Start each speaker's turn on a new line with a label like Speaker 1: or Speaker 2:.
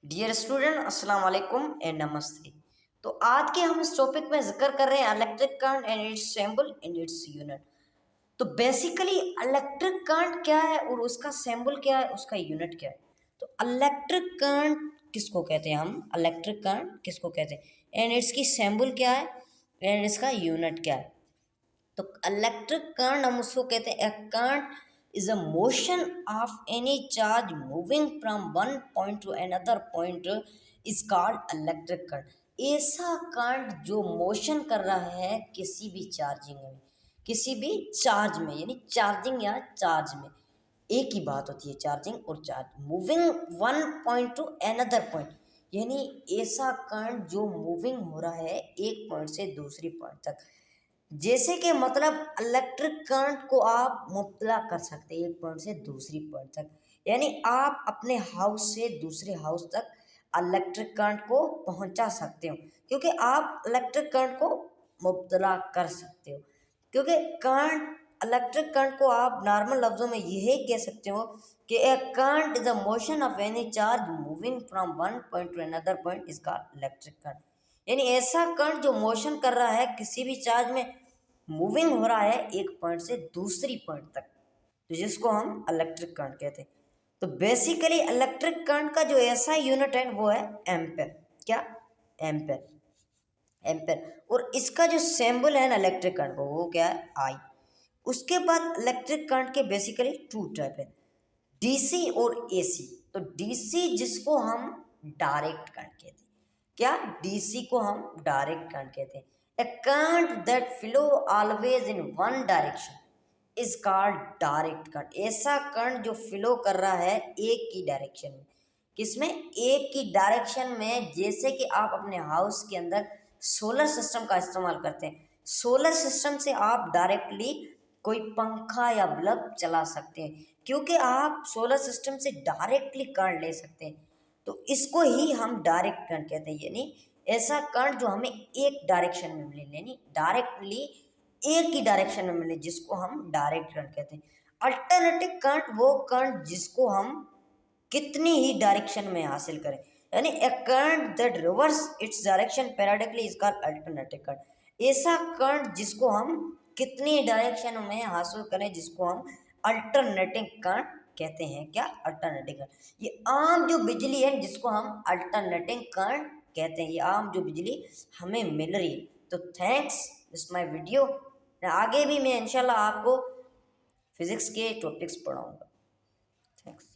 Speaker 1: Dear student अस्सलाम वालेकुम and नमस्ते। तो आज के हम इस टॉपिक में जिक्र कर रहे हैं electric current and it's symbol and its unit. तो बेसिकली इलेक्ट्रिक करंट क्या है और उसका सिंबल क्या है, उसका यूनिट क्या है। तो इलेक्ट्रिक करंट किसको कहते हैं, हम इलेक्ट्रिक करंट किसको कहते हैं एंड इसकी सिंबल क्या है एंड इसका यूनिट क्या है। तो इलेक्ट्रिक करंट हम उसको कहते हैं current is a motion of any charge moving from one point to another point is called electric current। ऐसा करंट जो मोशन कर रहा है किसी भी चार्जिंग में, किसी भी चार्ज में, यानी चार्जिंग या चार्ज में एक ही बात होती है, चार्जिंग और charge. Moving one point to another point, यानी ऐसा करंट जो मूविंग हो रहा है एक पॉइंट से दूसरी पॉइंट तक। जैसे कि मतलब इलेक्ट्रिक करंट को आप मुब्तला कर सकते हैं एक पॉइंट से दूसरी पॉइंट तक, यानी आप अपने हाउस से दूसरे हाउस तक इलेक्ट्रिक करंट को पहुंचा सकते हो, क्योंकि आप इलेक्ट्रिक करंट को मुब्तला कर सकते हो। क्योंकि करंट, इलेक्ट्रिक करंट को आप नॉर्मल लफ्ज़ों में यही कह सकते हो कि a current is a motion of any charge moving from one point to another point is called electric current. यानी ऐसा करंट जो मोशन कर रहा है किसी भी चार्ज में, मूविंग हो रहा है एक पॉइंट से दूसरी पॉइंट तक, तो जिसको हम इलेक्ट्रिक करंट कहते हैं। तो बेसिकली इलेक्ट्रिक करंट का जो ऐसा यूनिट है वो है एम्पेयर। क्या? एम्पेयर। एम्पेयर। और इसका जो सिंबल है ना इलेक्ट्रिक करंट को, वो क्या है? आई। उसके बाद इलेक्ट्रिक करंट के बेसिकली टू टाइप है, डीसी और एसी। तो डीसी जिसको हम डायरेक्ट करंट कहते हैं। क्या? डीसी को हम डायरेक्ट करंट कहते हैं। A current that flow always in one direction is called direct current. ऐसा करंट जो फ्लो कर रहा है एक ही डायरेक्शन में, किसमें? एक ही डायरेक्शन में। जैसे कि आप अपने हाउस के अंदर सोलर सिस्टम का इस्तेमाल करते हैं, सोलर सिस्टम से आप डायरेक्टली कोई पंखा या बल्ब चला सकते हैं, क्योंकि आप सोलर सिस्टम से डायरेक्टली करंट ले सकते हैं। तो इसको ही हम डायरेक्ट करंट कहते हैं, यानी ऐसा करंट जो हमें एक डायरेक्शन में मिले, यानी डायरेक्टली एक ही डायरेक्शन में मिले, जिसको हम डायरेक्ट करंट कहते हैं। अल्टरनेटिव करंट वो करंट जिसको हम कितनी ही डायरेक्शन में हासिल करें, यानी a current that reverse its direction parallelly is called alternative current. ऐसा करंट जिसको हम कितनी डायरेक्शन में हासिल करें, जिसको हम अल्टरनेटिंग करंट कहते हैं। क्या? Alternating current. ये आम जो बिजली है जिसको हम अल्टरनेटिंग करंट कहते हैं, ये आम जो बिजली हमें मिल रही है। तो थैंक्स, दिस माय वीडियो। आगे भी मैं इंशाल्लाह आपको फिजिक्स के टॉपिक्स पढ़ाऊंगा। थैंक्स।